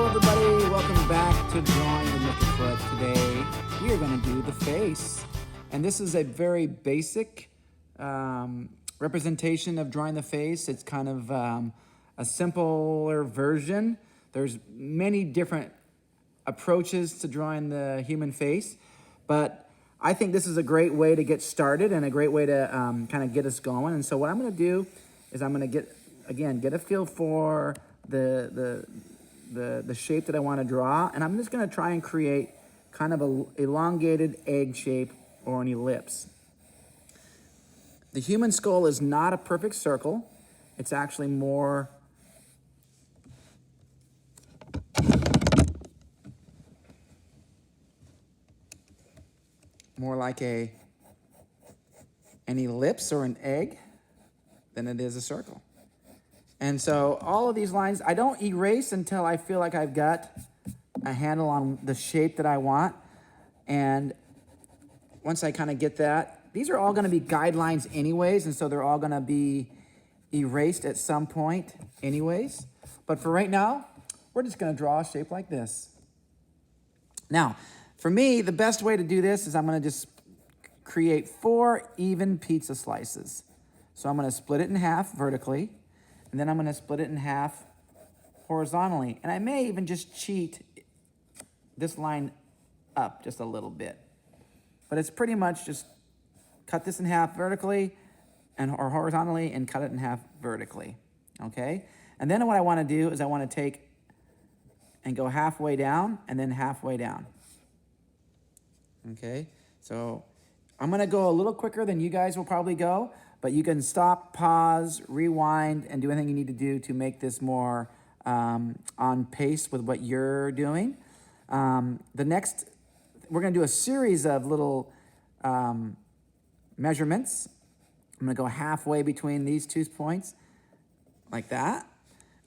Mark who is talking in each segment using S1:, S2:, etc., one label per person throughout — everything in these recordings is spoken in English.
S1: everybody, welcome back to Drawing with Mr. Foote. Today we are going to do the face, and this is a very basic representation of drawing the face. It's kind of a simpler version. There's many different approaches to drawing the human face, but I think this is a great way to get started and a great way to kind of get us going. And so what I'm going to do is I'm going to get a feel for the shape that I want to draw, and I'm just going to try and create kind of a elongated egg shape or an ellipse. The human skull is not a perfect circle. It's actually more like an ellipse or an egg than it is a circle. And so all of these lines, I don't erase until I feel like I've got a handle on the shape that I want. And once I kind of get that, these are all going to be guidelines anyways, and so they're all going to be erased at some point anyways. But for right now, we're just going to draw a shape like this. Now, for me, the best way to do this is I'm going to just create 4 even pizza slices. So I'm going to split it in half vertically, and then I'm going to split it in half horizontally. And I may even just cheat this line up just a little bit. But it's pretty much just cut this in half vertically or horizontally and cut it in half vertically, okay? And then what I want to do is I want to take and go halfway down and then halfway down, okay? So I'm going to go a little quicker than you guys will probably go, but you can stop, pause, rewind, and do anything you need to do to make this more on pace with what you're doing. We're going to do a series of little measurements. I'm going to go halfway between these 2 points, like that.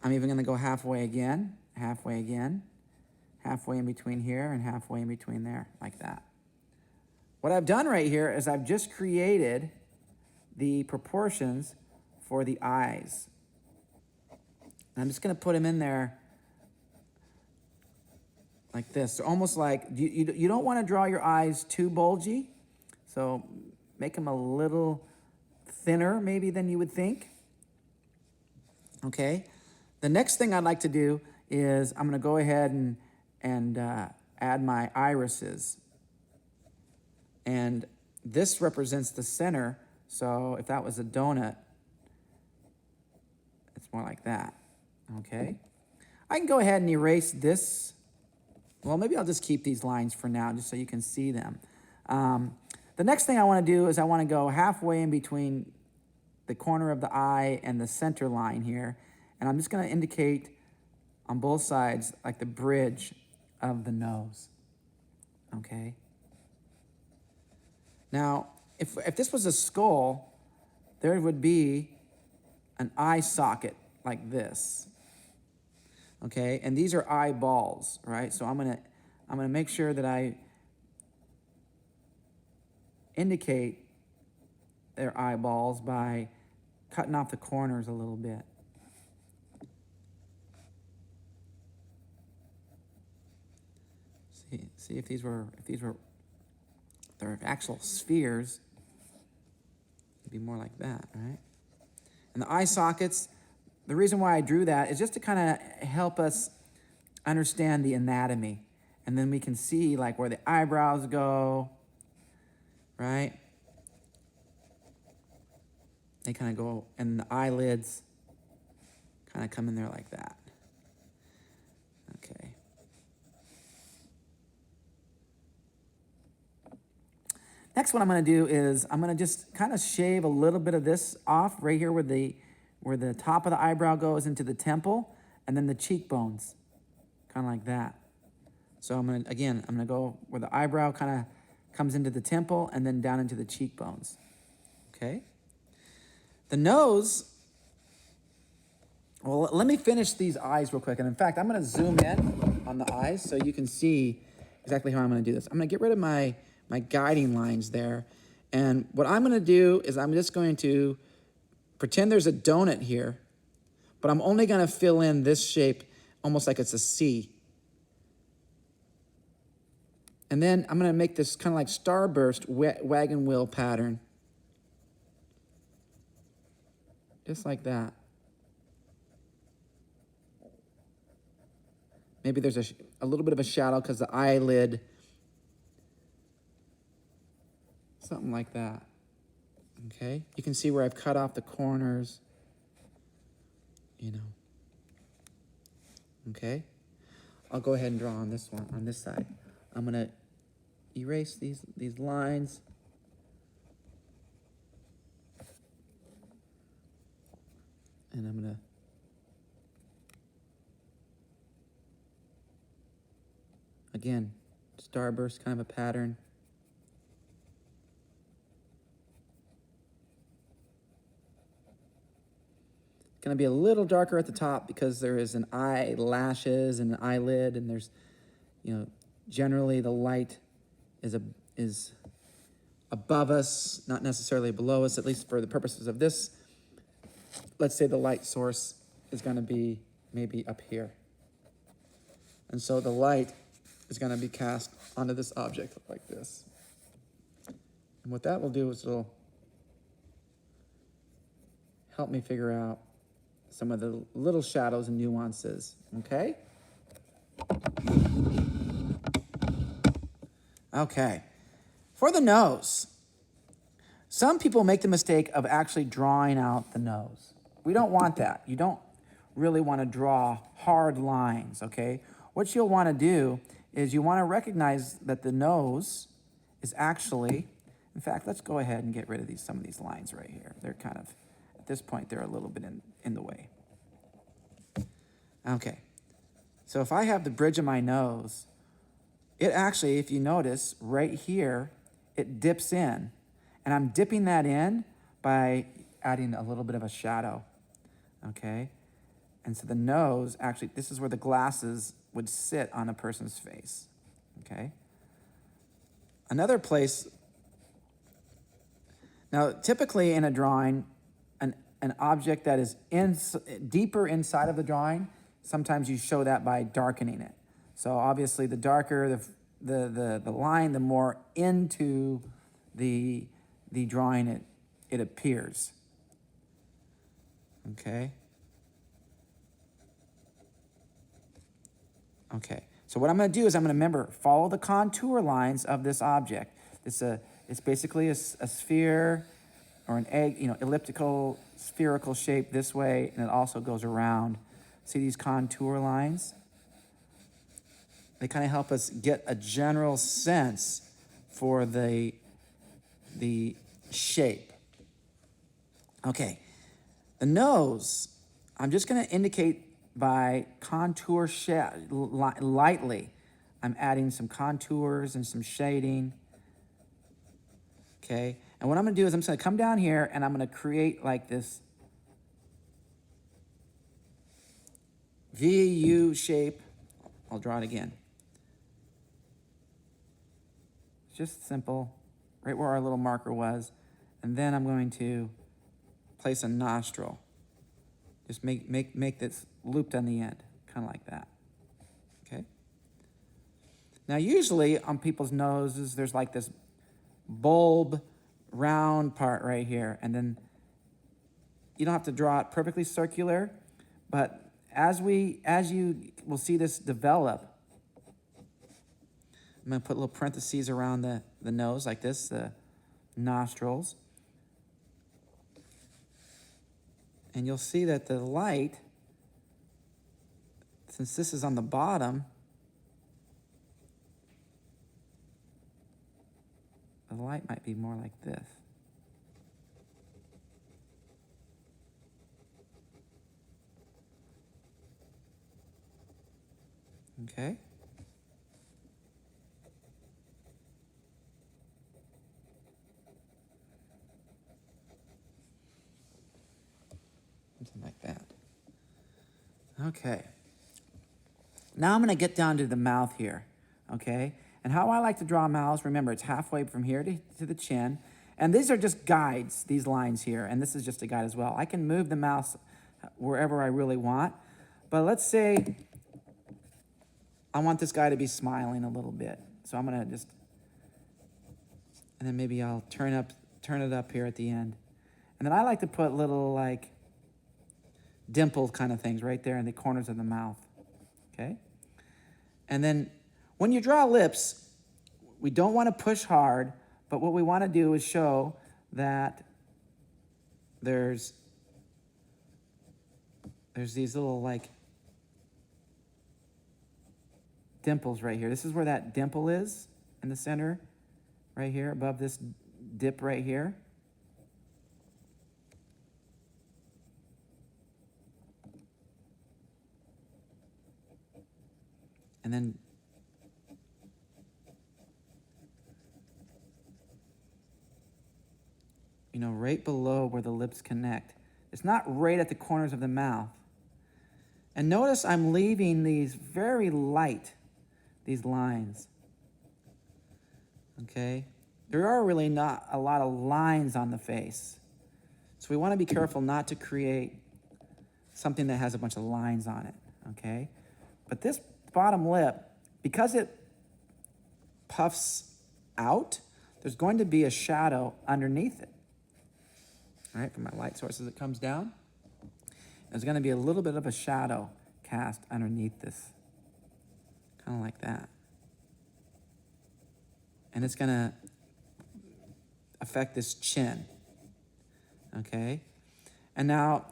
S1: I'm even going to go halfway again, halfway in between here, and halfway in between there, like that. What I've done right here is I've just created the proportions for the eyes. And I'm just going to put them in there like this. So almost like, you don't want to draw your eyes too bulgy, so make them a little thinner maybe than you would think. Okay. The next thing I'd like to do is I'm going to go ahead and add my irises. And this represents the center. So if that was a donut, it's more like that, okay? I can go ahead and erase this. Well, maybe I'll just keep these lines for now just so you can see them. The next thing I want to do is I want to go halfway in between the corner of the eye and the center line here. And I'm just going to indicate on both sides like the bridge of the nose, okay? Now, if this was a skull, there would be an eye socket like this, okay? And these are eyeballs, right? So I'm gonna make sure that I indicate their eyeballs by cutting off the corners a little bit. See if these were their actual spheres, it'd be more like that, right? And the eye sockets, the reason why I drew that is just to kind of help us understand the anatomy. And then we can see like where the eyebrows go, right? They kind of go, and the eyelids kind of come in there like that. Okay. Next, what I'm going to do is I'm going to just kind of shave a little bit of this off right here where the top of the eyebrow goes into the temple, and then the cheekbones, kind of like that. So I'm going to go where the eyebrow kind of comes into the temple and then down into the cheekbones. Okay? The nose, well, let me finish these eyes real quick. And in fact, I'm going to zoom in on the eyes so you can see exactly how I'm going to do this. I'm going to get rid of my guiding lines there. And what I'm going to do is I'm just going to pretend there's a donut here, but I'm only going to fill in this shape almost like it's a C. And then I'm going to make this kind of like starburst wagon wheel pattern. Just like that. Maybe there's a little bit of a shadow because the eyelid. Something like that. Okay? You can see where I've cut off the corners. You know. Okay? I'll go ahead and draw on this one, on this side. I'm going to erase these lines. And I'm going to again, starburst kind of a pattern. It's going to be a little darker at the top because there is an eyelashes and an eyelid, and there's, you know, generally the light is above us, not necessarily below us, at least for the purposes of this. Let's say the light source is going to be maybe up here. And so the light is going to be cast onto this object like this. And what that will do is it'll help me figure out some of the little shadows and nuances, okay? Okay, for the nose, some people make the mistake of actually drawing out the nose. We don't want that. You don't really want to draw hard lines, okay? What you'll want to do is you want to recognize that the nose is actually, in fact, let's go ahead and get rid of some of these lines right here. They're kind of, at this point, they're a little bit in the way. Okay, so if I have the bridge of my nose, it actually, if you notice, right here, it dips in. And I'm dipping that in by adding a little bit of a shadow, okay? And so the nose, actually, this is where the glasses would sit on a person's face, okay? Another place, now typically in a drawing, an object that is deeper inside of the drawing, sometimes you show that by darkening it. So obviously the darker the line, the more into the drawing it appears, okay? Okay, so what I'm going to do is I'm going to remember, follow the contour lines of this object. It's basically a sphere or an egg, you know, elliptical, spherical shape this way, and it also goes around. See these contour lines? They kind of help us get a general sense for the shape. Okay, the nose, I'm just going to indicate by contour lightly. I'm adding some contours and some shading. Okay, and what I'm going to do is I'm just going to come down here and I'm going to create like this VU shape. I'll draw it again. Just simple, right where our little marker was. And then I'm going to place a nostril. Just make this looped on the end, kind of like that, okay? Now, usually on people's noses, there's like this bulb round part right here, and then you don't have to draw it perfectly circular, but as you will see this develop, I'm going to put little parentheses around the nose like this, the nostrils. And you'll see that the light, since this is on the bottom, the light might be more like this. Okay? Something like that. Okay. Now I'm going to get down to the mouth here, okay? And how I like to draw mouths, remember, it's halfway from here to the chin. And these are just guides, these lines here, and this is just a guide as well. I can move the mouth wherever I really want. But let's say I want this guy to be smiling a little bit. So I'm gonna just, and then maybe I'll turn it up here at the end. And then I like to put little like dimple kind of things right there in the corners of the mouth, okay? And then when you draw lips, we don't want to push hard, but what we want to do is show that there's these little like dimples right here. This is where that dimple is in the center, right here, above this dip right here. And then right below where the lips connect. It's not right at the corners of the mouth. And notice I'm leaving these very light, these lines. Okay? There are really not a lot of lines on the face. So we want to be careful not to create something that has a bunch of lines on it. Okay? But this bottom lip, because it puffs out, there's going to be a shadow underneath it. All right, from my light source as it comes down. There's going to be a little bit of a shadow cast underneath this, kind of like that. And it's going to affect this chin, okay? And now,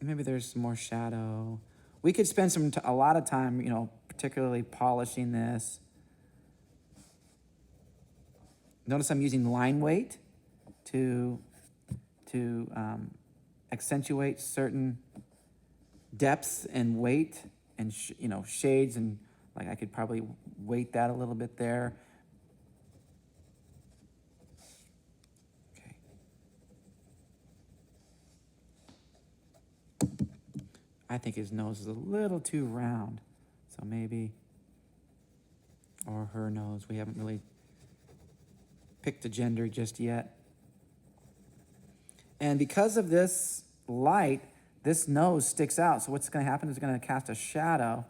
S1: maybe there's some more shadow. We could spend a lot of time, particularly polishing this. Notice I'm using line weight to accentuate certain depths and weight and shades, and like I could probably weight that a little bit there. Okay. I think his nose is a little too round, so maybe, or her nose. We haven't really picked a gender just yet. And because of this light, this nose sticks out. So what's going to happen is it's going to cast a shadow.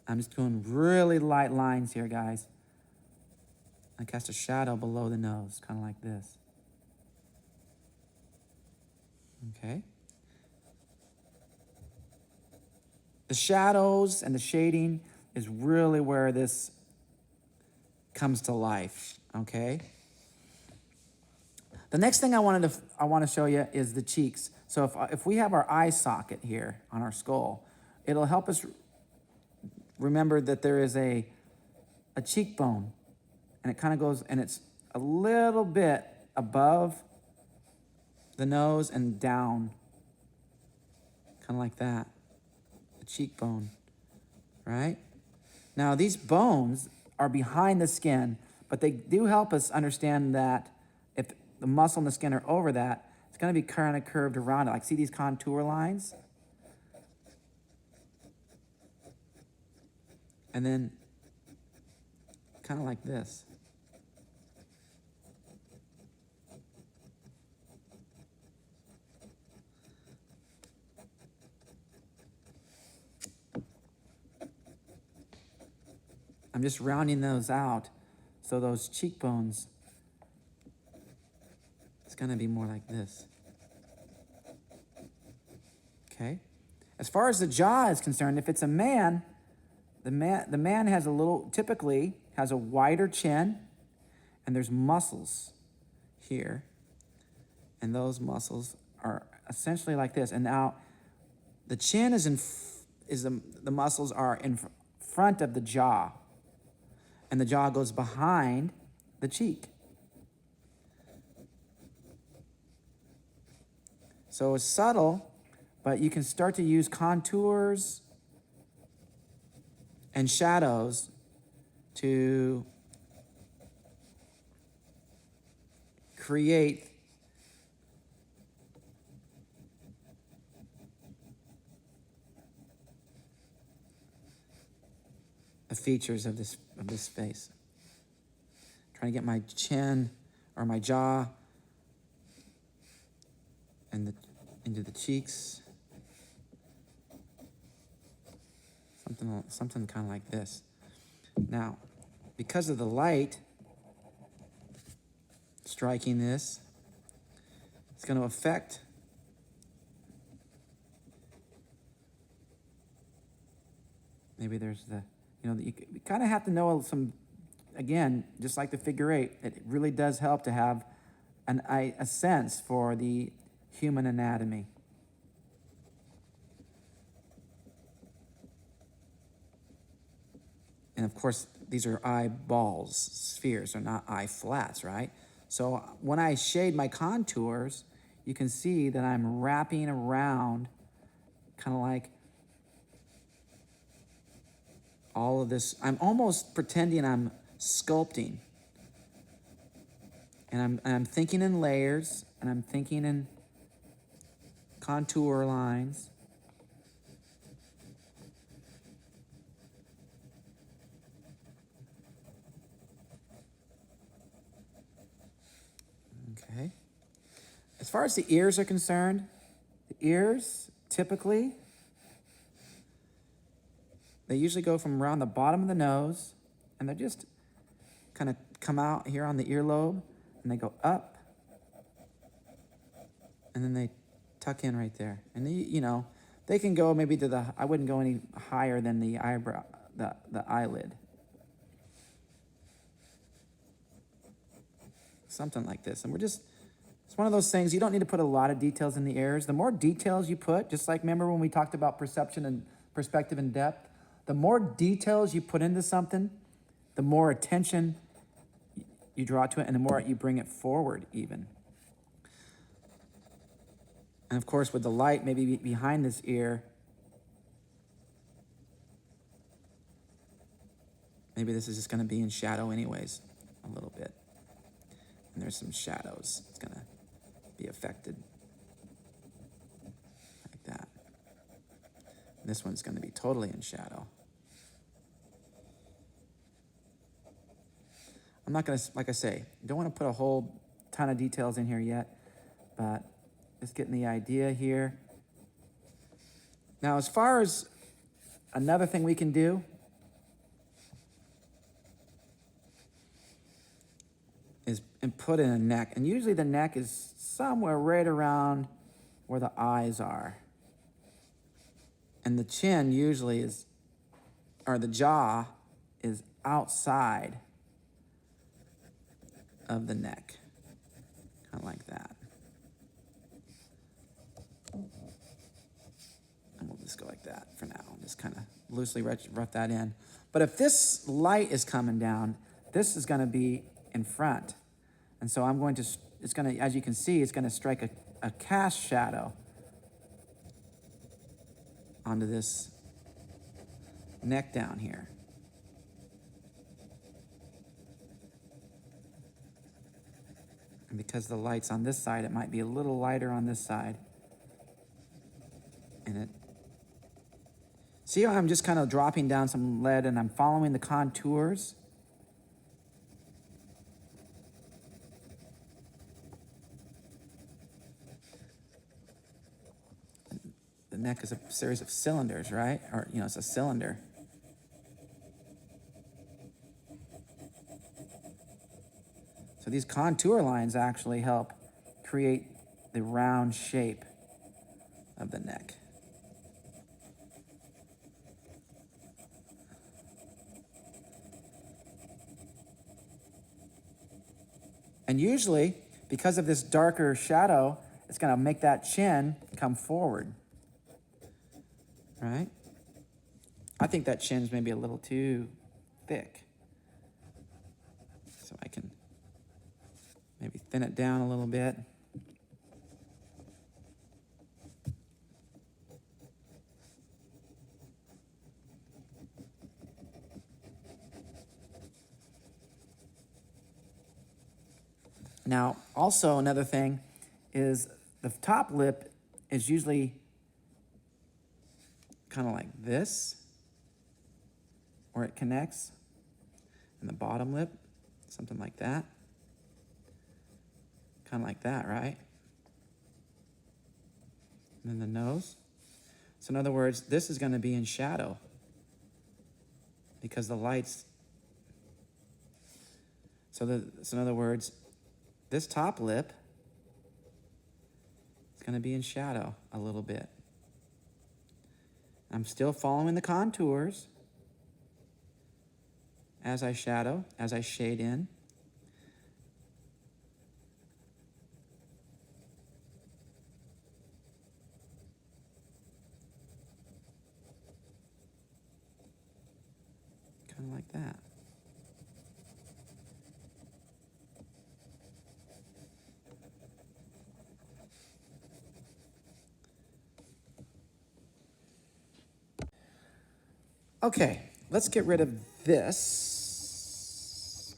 S1: I'm just doing really light lines here, guys. I cast a shadow below the nose, kind of like this. Okay. The shadows and the shading is really where this comes to life, okay? The next thing I want to show you is the cheeks. So if we have our eye socket here on our skull, it'll help us remember that there is a cheekbone, and it kind of goes, and it's a little bit above the nose and down, kind of like that, the cheekbone, right? Now these bones are behind the skin, but they do help us understand that if the muscle and the skin are over that, it's going to be kind of curved around it. Like, see these contour lines? And then kind of like this. I'm just rounding those out, so those cheekbones, it's going to be more like this. Okay? As far as the jaw is concerned, if it's a man, the man has typically has a wider chin, and there's muscles here, and those muscles are essentially like this. And now the chin the muscles are in front of the jaw, and the jaw goes behind the cheek. So it's subtle, but you can start to use contours and shadows to create the features of this face. Trying to get my chin or my jaw and into the cheeks. Something kind of like this. Now, because of the light striking this, it's going to affect maybe there's the, you kind of have to know some, again, just like the figure eight, it really does help to have a sense for the human anatomy. And of course, these are eyeballs, spheres, they're not eye flats, right? So when I shade my contours, you can see that I'm wrapping around kind of like all of this. I'm almost pretending I'm sculpting. And I'm thinking in layers, and I'm thinking in contour lines. Okay. As far as the ears are concerned, the ears typically, they usually go from around the bottom of the nose, and they just kind of come out here on the earlobe, and they go up, and then they tuck in right there. And they can go maybe to I wouldn't go any higher than the eyebrow, the eyelid. Something like this. And it's one of those things, you don't need to put a lot of details in the ears. The more details you put, just like remember when we talked about perception and perspective and depth, the more details you put into something, the more attention you draw to it, and the more you bring it forward even. And of course, with the light maybe behind this ear, maybe this is just going to be in shadow anyways, a little bit. And there's some shadows. It's going to be affected like that. And this one's going to be totally in shadow. I'm not going to, like I say, don't want to put a whole ton of details in here yet, but just getting the idea here. Now, as far as another thing we can do, is put in a neck. And usually the neck is somewhere right around where the eyes are. And the chin usually or the jaw is outside of the neck, kind of like that. And we'll just go like that for now. Just kind of loosely rough that in. But if this light is coming down, this is going to be in front. And so it's going to, as you can see, it's going to strike a cast shadow onto this neck down here. And because the light's on this side, it might be a little lighter on this side. And see how I'm just kind of dropping down some lead and I'm following the contours? The neck is a series of cylinders, right? Or, it's a cylinder. So these contour lines actually help create the round shape of the neck. And usually, because of this darker shadow, it's going to make that chin come forward. Right? I think that chin's maybe a little too thick. So I can maybe thin it down a little bit. Now, also another thing is the top lip is usually kind of like this, where it connects, and the bottom lip, something like that. Kind of like that, right? And then the nose. So in other words, this is going to be in shadow because the light's So in other words, this top lip is going to be in shadow a little bit. I'm still following the contours as I shadow, as I shade in. Kind of like that. Okay, let's get rid of this.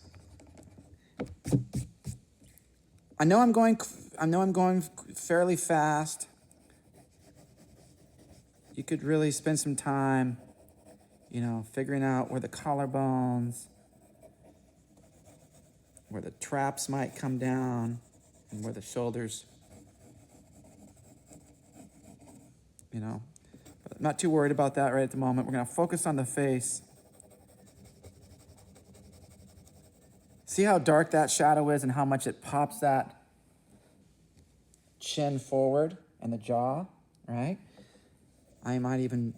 S1: I know I'm going fairly fast. You could really spend some time, figuring out where the collarbones, where the traps might come down, and where the shoulders, But I'm not too worried about that right at the moment. We're going to focus on the face. See how dark that shadow is and how much it pops that chin forward and the jaw, right? I might even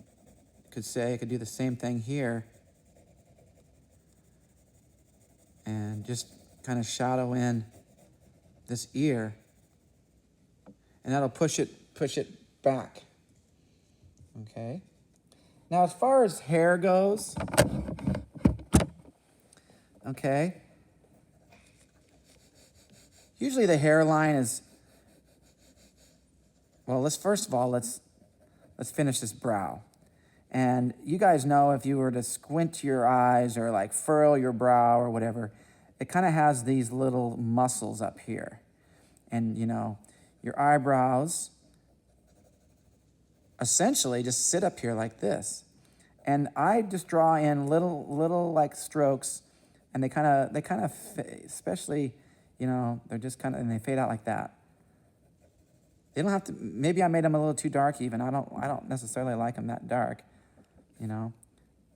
S1: could do the same thing here and just kind of shadow in this ear, and that'll push it back. Okay. Now, as far as hair goes, okay, usually the hairline is, well, let's finish this brow. And you guys know, if you were to squint your eyes or like furrow your brow or whatever, it kind of has these little muscles up here. And, your eyebrows essentially just sit up here like this. And I just draw in little like strokes, and they kind of, especially, they're just kind of, and they fade out like that. They don't have to, maybe I made them a little too dark even. I don't necessarily like them that dark,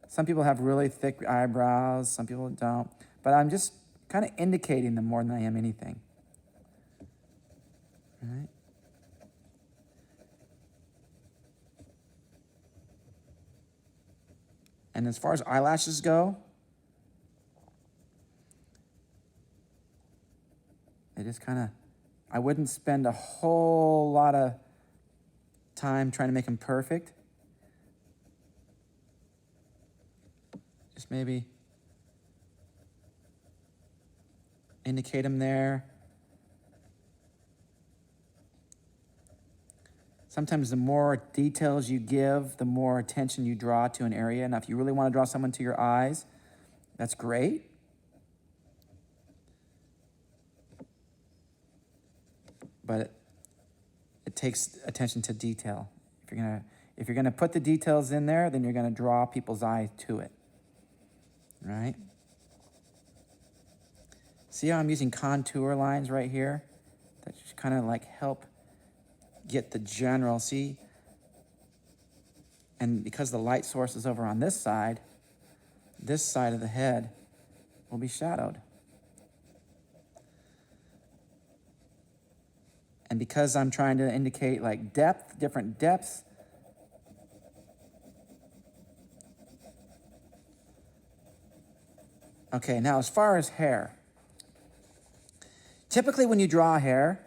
S1: Some people have really thick eyebrows, some people don't. But I'm just kind of indicating them more than I am anything. All right? And as far as eyelashes go, they just kind of, I wouldn't spend a whole lot of time trying to make them perfect. Just maybe indicate them there. Sometimes the more details you give, the more attention you draw to an area. Now, if you really want to draw someone to your eyes, that's great. But it takes attention to detail. If you're gonna put the details in there, then you're gonna draw people's eye to it. Right? See how I'm using contour lines right here? That just kind of like help get the general, see? And because the light source is over on this side of the head will be shadowed. And because I'm trying to indicate like depth, different depths, okay, now as far as hair, typically when you draw hair,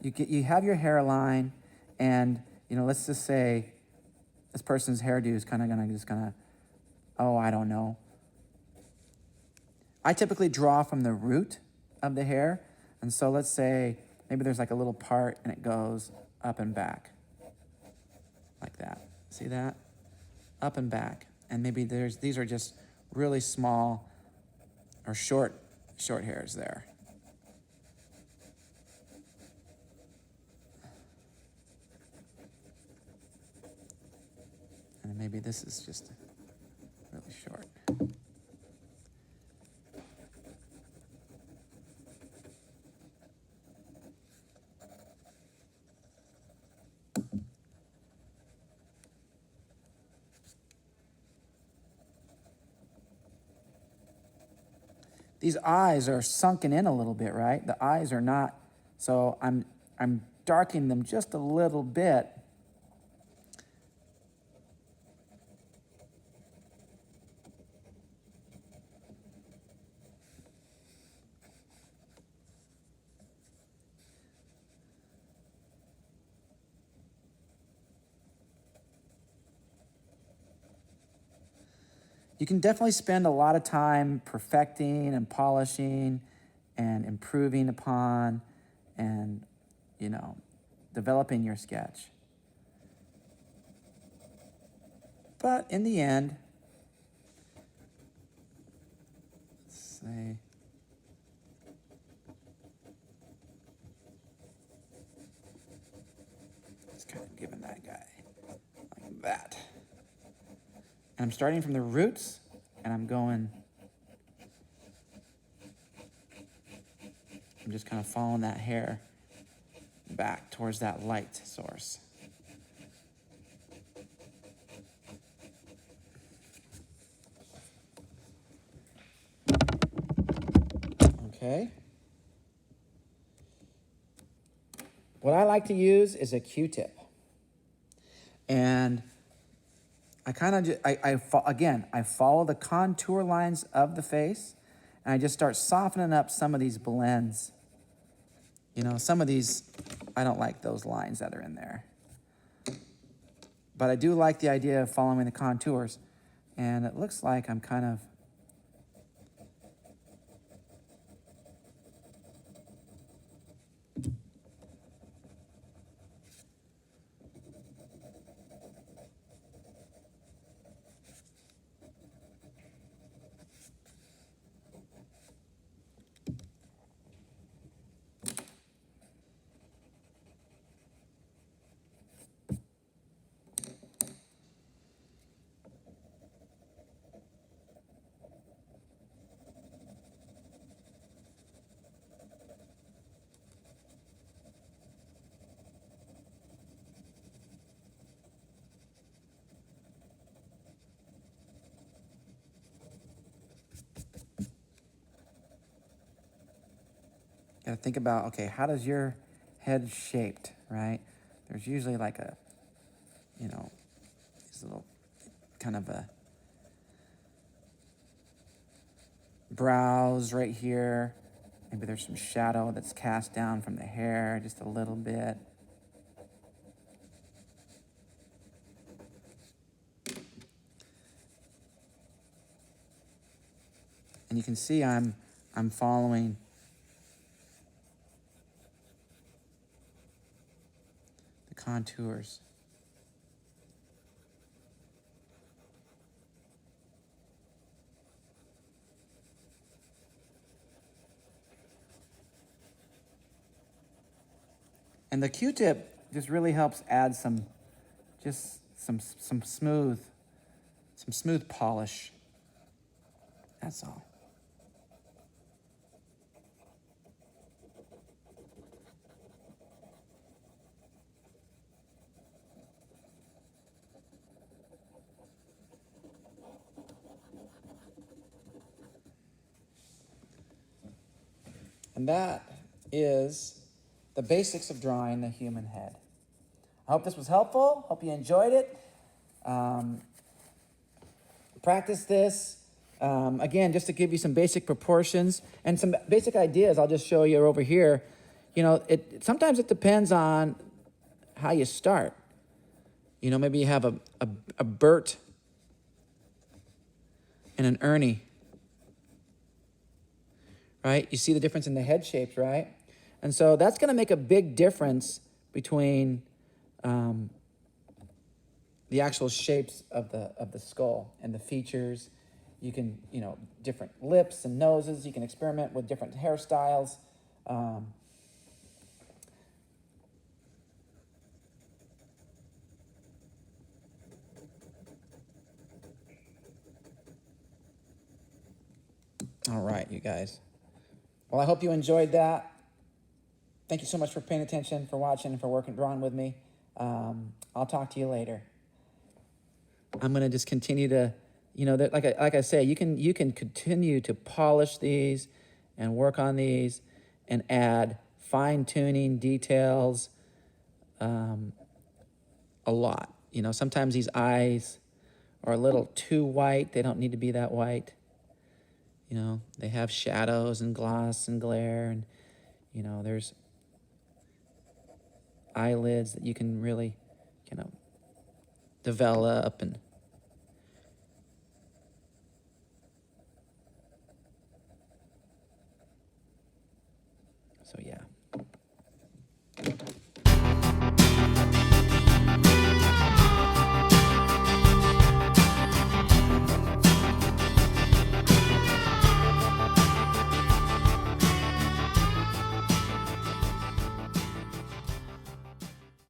S1: you have your hairline, and let's just say this person's hairdo is kind of gonna, I don't know. I typically draw from the root of the hair, and so let's say maybe there's like a little part and it goes up and back, like that. See that? Up and back, and maybe these are just really small or short hairs there. And maybe this is just really short. these eyes are sunken in a little bit, right? The eyes are not, so I'm darkening them just a little bit. You can definitely spend a lot of time perfecting and polishing and improving upon and, you know, developing your sketch. But in the end, let's say, just kind of giving that guy like that. And I'm starting from the roots, and I'm just kind of following that hair back towards that light source. Okay. What I like to use is a Q-tip. And I kind of, I follow the contour lines of the face, and I just start softening up some of these blends. You know, some of these, I don't like those lines that are in there. But I do like the idea of following the contours. And it looks like I'm kind of, got to think about, okay, how does your head shaped, right? There's usually like a, you know, these little kind of a brows right here. Maybe there's some shadow that's cast down from the hair just a little bit. And you can see I'm following the contours. And the Q-tip just really helps add some smooth polish. That's all. And that is the basics of drawing the human head. I hope this was helpful. Hope you enjoyed it. Practice this. Again, just to give you some basic proportions and some basic ideas, I'll just show you over here. You know, sometimes it depends on how you start. You know, maybe you have a Bert and an Ernie, right? You see the difference in the head shapes, right? And so that's going to make a big difference between the actual shapes of the skull and the features. You can, you know, different lips and noses. You can experiment with different hairstyles. All right, you guys. Well, I hope you enjoyed that. Thank you so much for paying attention, for watching, and for drawing with me. I'll talk to you later. I'm going to just continue to you know, that like I say, you can continue to polish these and work on these and add fine-tuning details a lot. You know, sometimes these eyes are a little too white. They don't need to be that white. You know, they have shadows and gloss and glare, and, you know, there's eyelids that you can really, you know, develop and